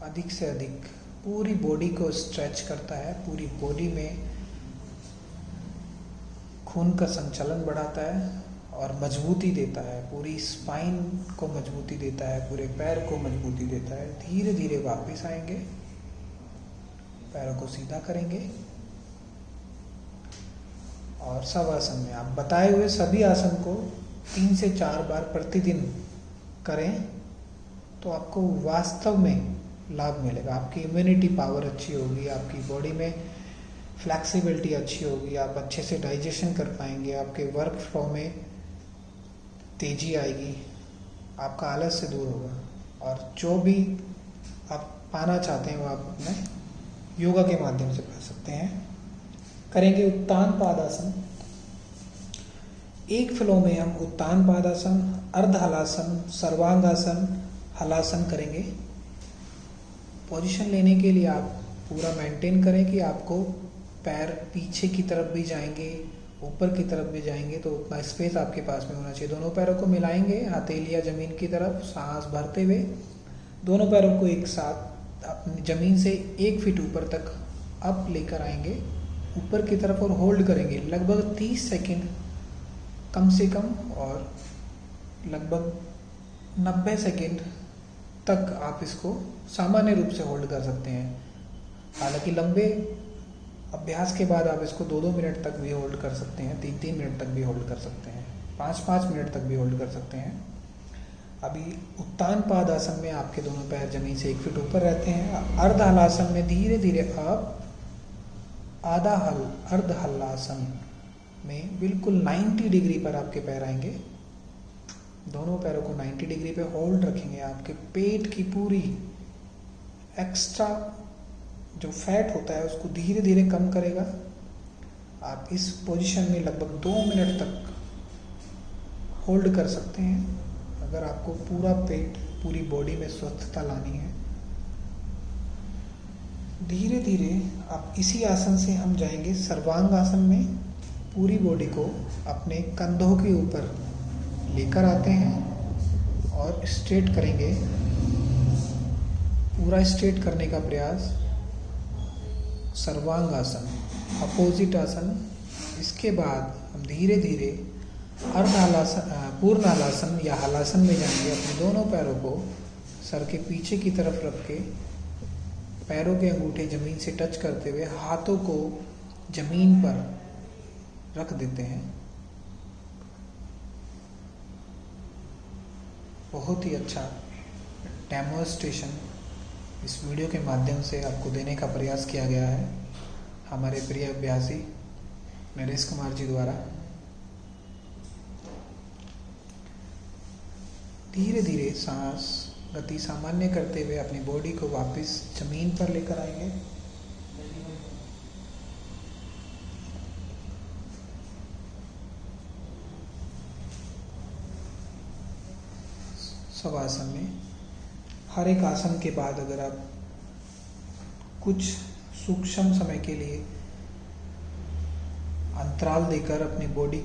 अधिक से अधिक पूरी बॉडी को स्ट्रेच करता है, पूरी बॉडी में खून का संचालन बढ़ाता है और मजबूती देता है, पूरी स्पाइन को मजबूती देता है, पूरे पैर को मजबूती देता है। धीरे धीरे वापस आएंगे, पैरों को सीधा करेंगे और शवासन में आप बताए हुए सभी आसन को 3 से 4 बार प्रतिदिन करें तो आपको वास्तव में लाभ मिलेगा। आपकी इम्यूनिटी पावर अच्छी होगी, आपकी बॉडी में फ्लैक्सिबिलिटी अच्छी होगी, आप अच्छे से डाइजेशन कर पाएंगे, आपके वर्क फ्लो में तेजी आएगी, आपका आलस से दूर होगा और जो भी आप पाना चाहते हैं वो आप अपने योगा के माध्यम से पा सकते हैं। करेंगे उत्तान पादासन। एक फ्लो में हम उत्तान पादासन, अर्ध हलासन, सर्वांगासन, हलासन करेंगे। पोजीशन लेने के लिए आप पूरा मेंटेन करें कि आपको पैर पीछे की तरफ भी जाएंगे, ऊपर की तरफ भी जाएंगे, तो उतना स्पेस आपके पास में होना चाहिए। दोनों पैरों को मिलाएंगे, हथेलियां जमीन की तरफ, सांस भरते हुए दोनों पैरों को एक साथ अपनी जमीन से 1 फीट ऊपर तक अप लेकर आएंगे, ऊपर की तरफ, और होल्ड करेंगे लगभग 30 सेकंड कम से कम, और लगभग 90 सेकंड तक आप इसको सामान्य रूप से होल्ड कर सकते हैं। हालांकि लंबे अभ्यास के बाद आप इसको 2-2 मिनट तक भी होल्ड कर सकते हैं, 3-3 मिनट तक भी होल्ड कर सकते हैं, 5-5 मिनट तक भी होल्ड कर सकते हैं। अभी उत्तान पाद आसन में आपके दोनों पैर जमीन से 1 फीट ऊपर रहते हैं। अर्ध हलासन में धीरे धीरे आप अर्ध हलासन में बिल्कुल 90 डिग्री पर आपके पैर आएंगे। दोनों पैरों को 90 डिग्री पे होल्ड रखेंगे। आपके पेट की पूरी एक्स्ट्रा जो फैट होता है उसको धीरे धीरे कम करेगा। आप इस पोजीशन में लगभग 2 मिनट तक होल्ड कर सकते हैं अगर आपको पूरा पेट, पूरी बॉडी में स्वस्थता लानी है। धीरे धीरे आप इसी आसन से हम जाएंगे सर्वांग आसन में। पूरी बॉडी को अपने कंधों के ऊपर लेकर आते हैं और स्ट्रेट करेंगे, पूरा स्ट्रेट करने का प्रयास। सर्वांग आसन, अपोजिट आसन। इसके बाद हम धीरे धीरे अर्ध हलासन, पूर्ण हलासन या हलासन में जाएंगे। अपने दोनों पैरों को सर के पीछे की तरफ रख के पैरों के अंगूठे जमीन से टच करते हुए हाथों को जमीन पर रख देते हैं। बहुत ही अच्छा डेमोन्स्ट्रेशन इस वीडियो के माध्यम से आपको देने का प्रयास किया गया है हमारे प्रिय अभ्यासी नरेश कुमार जी द्वारा। धीरे धीरे सांस गति सामान्य करते हुए अपनी बॉडी को वापस जमीन पर लेकर आएंगे। शवासन में हर एक आसन के बाद अगर आप कुछ सूक्ष्म समय के लिए अंतराल देकर अपनी बॉडी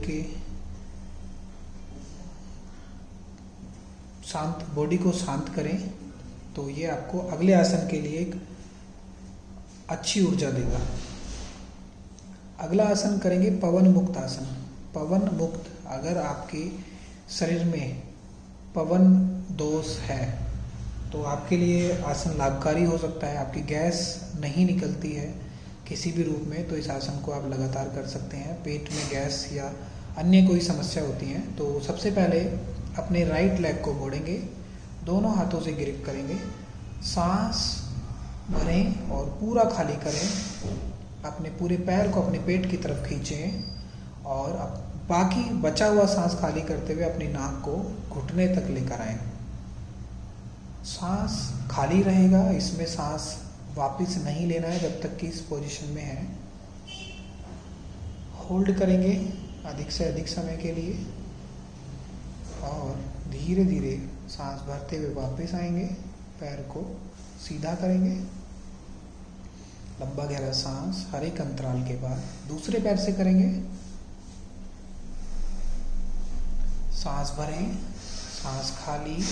को शांत करें तो ये आपको अगले आसन के लिए एक अच्छी ऊर्जा देगा। अगला आसन करेंगे पवन मुक्त आसन। पवन मुक्त, अगर आपके शरीर में पवन दोष है तो आपके लिए आसन लाभकारी हो सकता है। आपकी गैस नहीं निकलती है किसी भी रूप में, तो इस आसन को आप लगातार कर सकते हैं। पेट में गैस या अन्य कोई समस्या होती है तो सबसे पहले अपने राइट लेग को मोड़ेंगे, दोनों हाथों से ग्रिप करेंगे, सांस भरें और पूरा खाली करें। अपने पूरे पैर को अपने पेट की तरफ खींचें और बाकी बचा हुआ सांस खाली करते हुए अपनी नाक को घुटने तक लेकर आएं। सांस खाली रहेगा, इसमें सांस वापस नहीं लेना है जब तक कि इस पोजीशन में है। होल्ड करेंगे अधिक से अधिक समय के लिए और धीरे धीरे सांस भरते हुए वापस आएंगे। पैर को सीधा करेंगे, लंबा गहरा सांस हर एक अंतराल के बाद दूसरे पैर से करेंगे। सांस भरें, सांस खाली,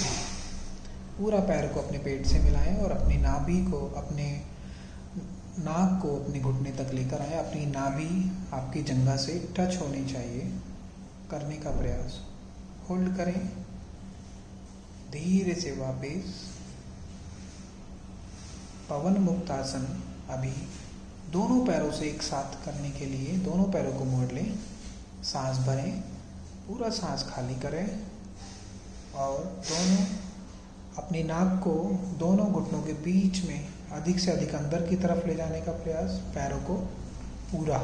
पूरा पैर को अपने पेट से मिलाएं और अपनी नाभि को, अपने नाक को अपने घुटने तक लेकर आए। अपनी नाभि आपकी जंघा से टच होनी चाहिए, करने का प्रयास। होल्ड करें, धीरे से वापस। पवन मुक्त आसन अभी दोनों पैरों से एक साथ करने के लिए दोनों पैरों को मोड़ लें, सांस भरें, पूरा सांस खाली करें और दोनों अपनी नाक को दोनों घुटनों के बीच में अधिक से अधिक अंदर की तरफ ले जाने का प्रयास। पैरों को पूरा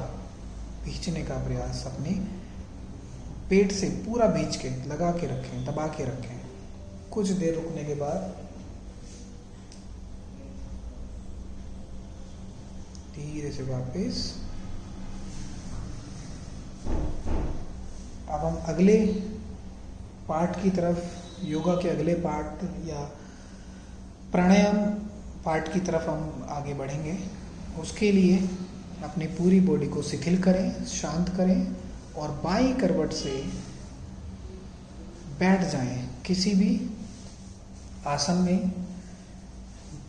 खींचने का प्रयास, अपने पेट से पूरा खींच के लगा के रखें, दबा के रखें। कुछ देर रुकने के बाद धीरे से वापस। अब हम अगले पार्ट की तरफ, योगा के अगले पार्ट या प्राणायाम पार्ट की तरफ हम आगे बढ़ेंगे। उसके लिए अपनी पूरी बॉडी को शिथिल करें, शांत करें और बाईं करवट से बैठ जाएं किसी भी आसन में।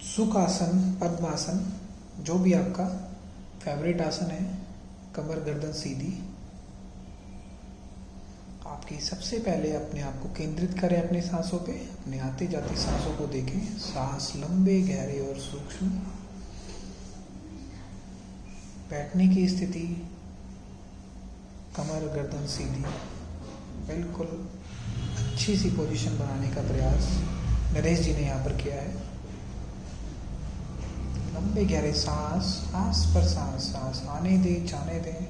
सुख आसन, पद्मासन, जो भी आपका फेवरेट आसन है। कमर गर्दन सीधी। आपकी सबसे पहले अपने आप को केंद्रित करें अपनी सांसों पे, अपने आती जाती सांसों को देखें। सांस लंबे, गहरे और सूक्ष्म। बैठने की स्थिति, कमर गर्दन सीधी, बिल्कुल अच्छी सी पोजीशन बनाने का प्रयास नरेश जी ने यहाँ पर किया है। लंबे गहरे सांस, सांस पर सांस, सांस आने दें, जाने दें,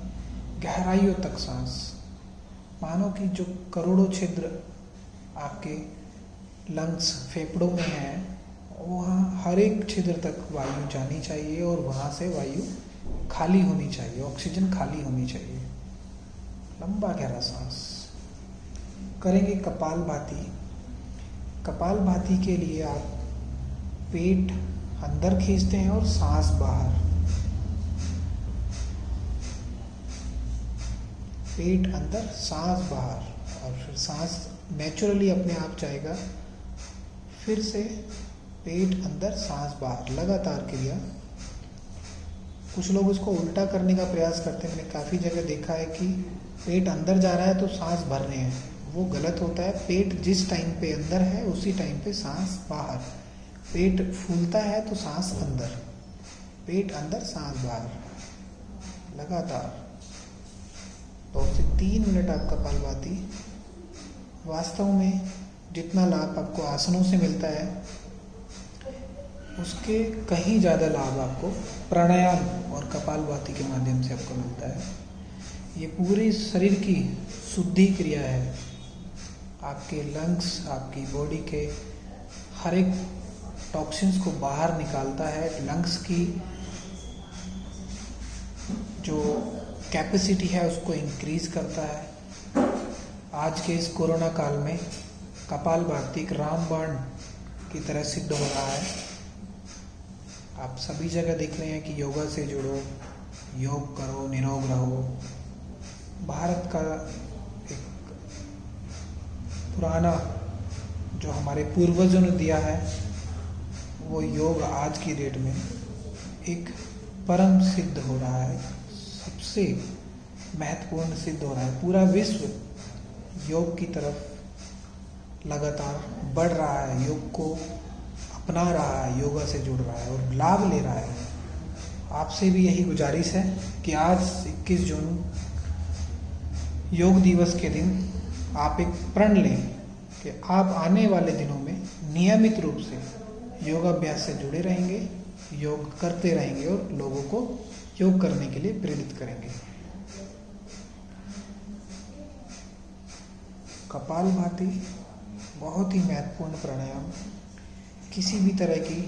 गहराइयों तक सांस। मानो कि जो करोड़ों छिद्र आपके लंग्स, फेफड़ों में हैं, वहाँ हर एक छिद्र तक वायु जानी चाहिए और वहाँ से वायु खाली होनी चाहिए, ऑक्सीजन खाली होनी चाहिए। लंबा गहरा सांस करेंगे। कपालभाति। कपालभाति के लिए आप पेट अंदर खींचते हैं और सांस बाहर। पेट अंदर, सांस बाहर और फिर सांस नेचुरली अपने आप जाएगा। फिर से पेट अंदर, सांस बाहर, लगातार क्रिया। कुछ लोग इसको उल्टा करने का प्रयास करते हैं। मैंने काफ़ी जगह देखा है कि पेट अंदर जा रहा है तो सांस भर रहे हैं, वो गलत होता है। पेट जिस टाइम पे अंदर है उसी टाइम पे सांस बाहर। पेट फूलता है तो सांस अंदर, पेट अंदर, सांस बाहर, लगातार 2 से 3 मिनट आप कपालभाति। वास्तव में जितना लाभ आपको आसनों से मिलता है उसके कहीं ज़्यादा लाभ आपको प्राणायाम और कपालभाति के माध्यम से आपको मिलता है। ये पूरे शरीर की शुद्धि क्रिया है। आपके लंग्स, आपकी बॉडी के हर एक टॉक्सिन्स को बाहर निकालता है। लंग्स की जो कैपेसिटी है उसको इंक्रीज करता है। आज के इस कोरोना काल में कपालभाति एक रामबाण की तरह सिद्ध हो रहा है। आप सभी जगह देख रहे हैं कि योगा से जुड़ो, योग करो, निरोग रहो। भारत का एक पुराना जो हमारे पूर्वजों ने दिया है वो योग आज की डेट में एक परम सिद्ध हो रहा है। सबसे महत्वपूर्ण सिद्ध हो रहा है। पूरा विश्व योग की तरफ लगातार बढ़ रहा है, योग को अपना रहा है, योगा से जुड़ रहा है और लाभ ले रहा है। आपसे भी यही गुजारिश है कि आज 21 जून योग दिवस के दिन आप एक प्रण लें कि आप आने वाले दिनों में नियमित रूप से योगाभ्यास से जुड़े रहेंगे, योग करते रहेंगे और लोगों को योग करने के लिए प्रेरित करेंगे। कपालभाति बहुत ही महत्वपूर्ण प्राणायाम। किसी भी तरह की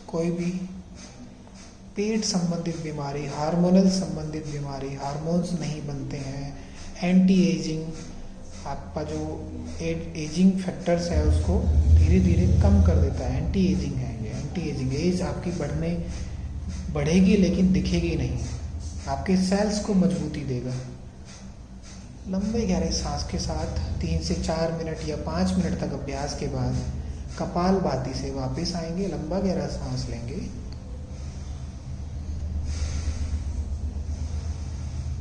कोई भी पेट संबंधित बीमारी, हार्मोनल संबंधित बीमारी, हार्मोन्स नहीं बनते हैं, एंटी एजिंग, आपका जो एजिंग फैक्टर्स है उसको धीरे धीरे कम कर देता है। एंटी एजिंग है ये, एंटी एजिंग। एज आपकी बढ़ेगी लेकिन दिखेगी नहीं, आपके सेल्स को मजबूती देगा। लंबे गहरे सांस के साथ 3 से 4 मिनट या 5 मिनट तक अभ्यास के बाद कपालभाति से वापस आएंगे, लंबा गहरा सांस लेंगे,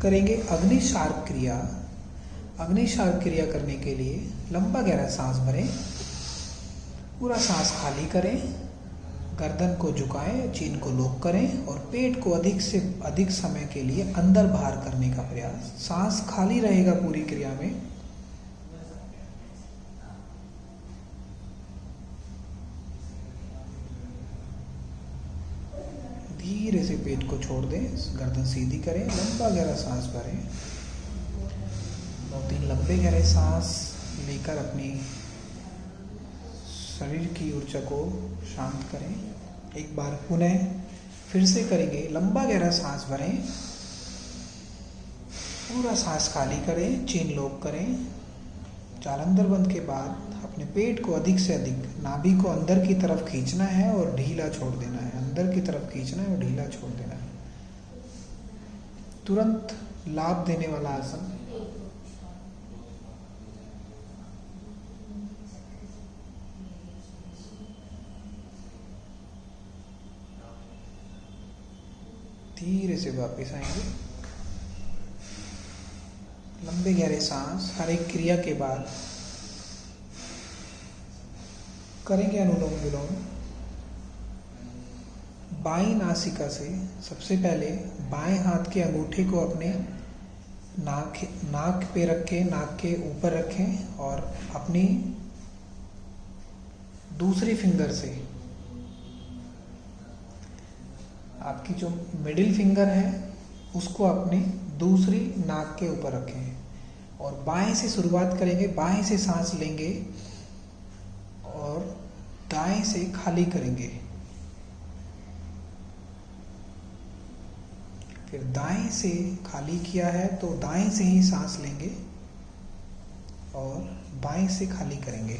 करेंगे अग्निशार्क क्रिया। अग्निशार्क क्रिया करने के लिए लंबा गहरा सांस भरें, पूरा सांस खाली करें, गर्दन को झुकाएं, चीन को लॉक करें और पेट को अधिक से अधिक समय के लिए अंदर बाहर करने का प्रयास। सांस खाली रहेगा पूरी क्रिया में। धीरे से पेट को छोड़ दें, गर्दन सीधी करें, लंबा गहरा सांस भरें। 2-3 लंबे गहरे सांस लेकर अपनी शरीर की ऊर्जा को शांत करें। एक बार पुनः फिर से करेंगे, लंबा गहरा सांस भरें, पूरा सांस खाली करें, चीन लॉक करें, जालंधर बंद के बाद अपने पेट को अधिक से अधिक, नाभि को अंदर की तरफ खींचना है और ढीला छोड़ देना है। अंदर की तरफ खींचना है और ढीला छोड़ देना है। तुरंत लाभ देने वाला आसन। धीरे से वापस आएंगे, लंबे गहरे सांस। हर एक क्रिया के बाद करेंगे अनुलोम विलोम। बाईं नासिका से सबसे पहले बाएं हाथ के अंगूठे को अपने नाक पे रखें, नाक के ऊपर रखें और अपनी दूसरी फिंगर से आपकी जो मिडिल फिंगर है उसको अपनी दूसरी नाक के ऊपर रखें और बाएं से शुरुआत करेंगे। बाएं से सांस लेंगे और दाएं से खाली करेंगे। फिर दाएं से खाली किया है तो दाएं से ही सांस लेंगे और बाएं से खाली करेंगे।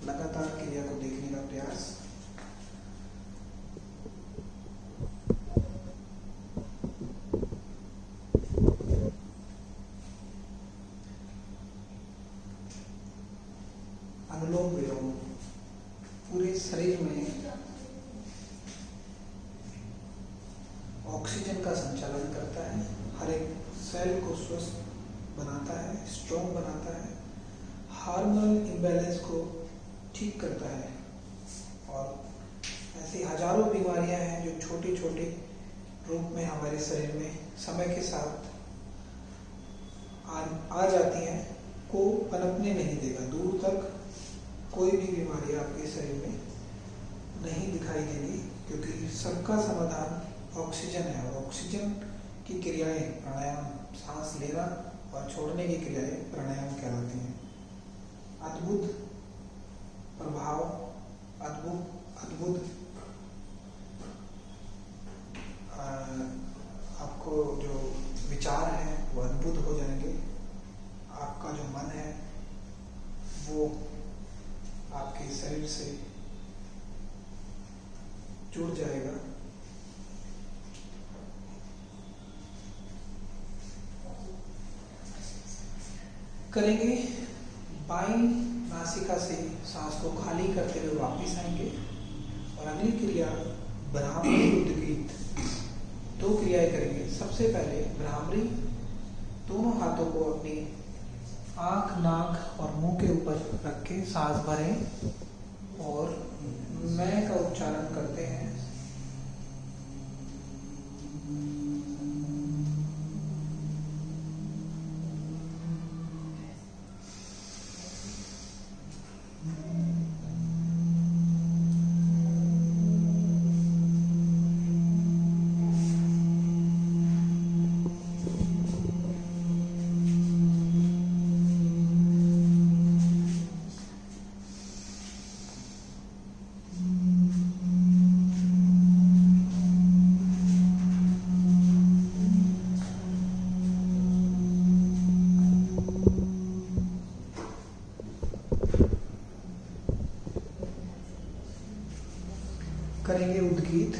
लगातार क्रिया को देखने का प्रयास। अनुलोम विलोम पूरे शरीर में ऑक्सीजन का संचालन करता है, हर एक सेल को स्वस्थ बनाता है, स्ट्रॉन्ग बनाता है, हार्मोनल इम्बैलेंस को ठीक करता है और ऐसी हजारों बीमारियां हैं जो छोटे छोटे रूप में हमारे शरीर में समय के साथ आ जाती हैं, को पनपने नहीं देगा। दूर तक कोई भी बीमारी आपके शरीर में नहीं दिखाई देगी, क्योंकि सबका समाधान ऑक्सीजन है और ऑक्सीजन की क्रियाएं प्राणायाम, सांस लेना और छोड़ने की क्रियाएं प्राणायाम कहलाती हैं। अद्भुत प्रभाव, अद्भुत आपको जो विचार हैं वो अद्भुत हो जाएंगे। आपका जो मन है वो आपके शरीर से जुड़ जाएगा। करेंगे बाईं नासिका से सांस को खाली करते हुए वापस आएंगे और अगली क्रिया भ्रामरी उद्गीत। 2 क्रियाएं करेंगे। सबसे पहले भ्रामरी, दोनों हाथों को अपनी आँख, नाक और मुंह के ऊपर रख के सांस भरें और मैं का उच्चारण करते हैं। करेंगे उद्गीत।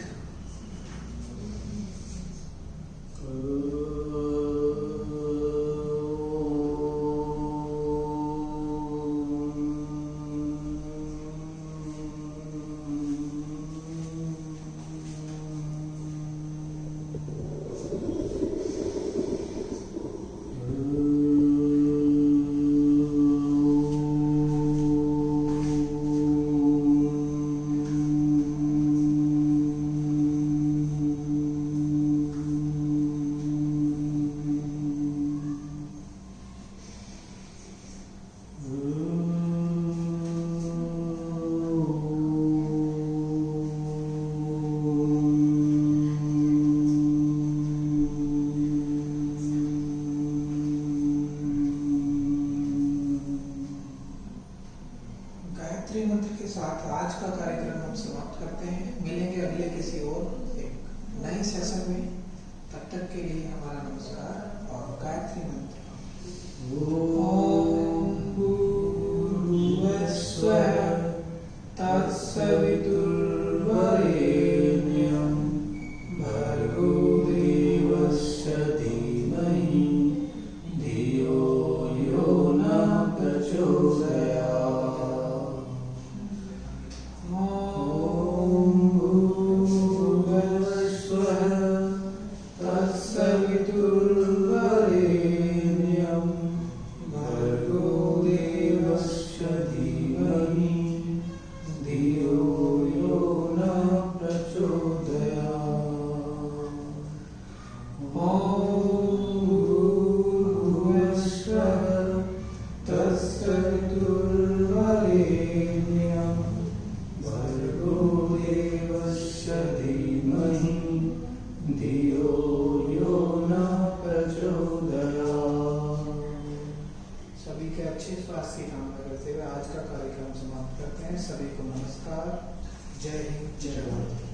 गायत्री मंत्र के साथ आज का कार्यक्रम हम समाप्त करते हैं। मिलेंगे अगले किसी और एक नए सेशन में। तब तक के लिए हमारा नमस्कार और गायत्री मंत्र। ओम भूर्भुवस्सुः तत्सवितुर्वरेण्यं भर्गो देवस्य धीमहि धियो यो न प्रचोदयात्। सभी के अच्छे स्वास्थ्य की कामना करते हुए आज का कार्यक्रम समाप्त करते हैं। सभी को नमस्कार। जय हिंद, जय भारत।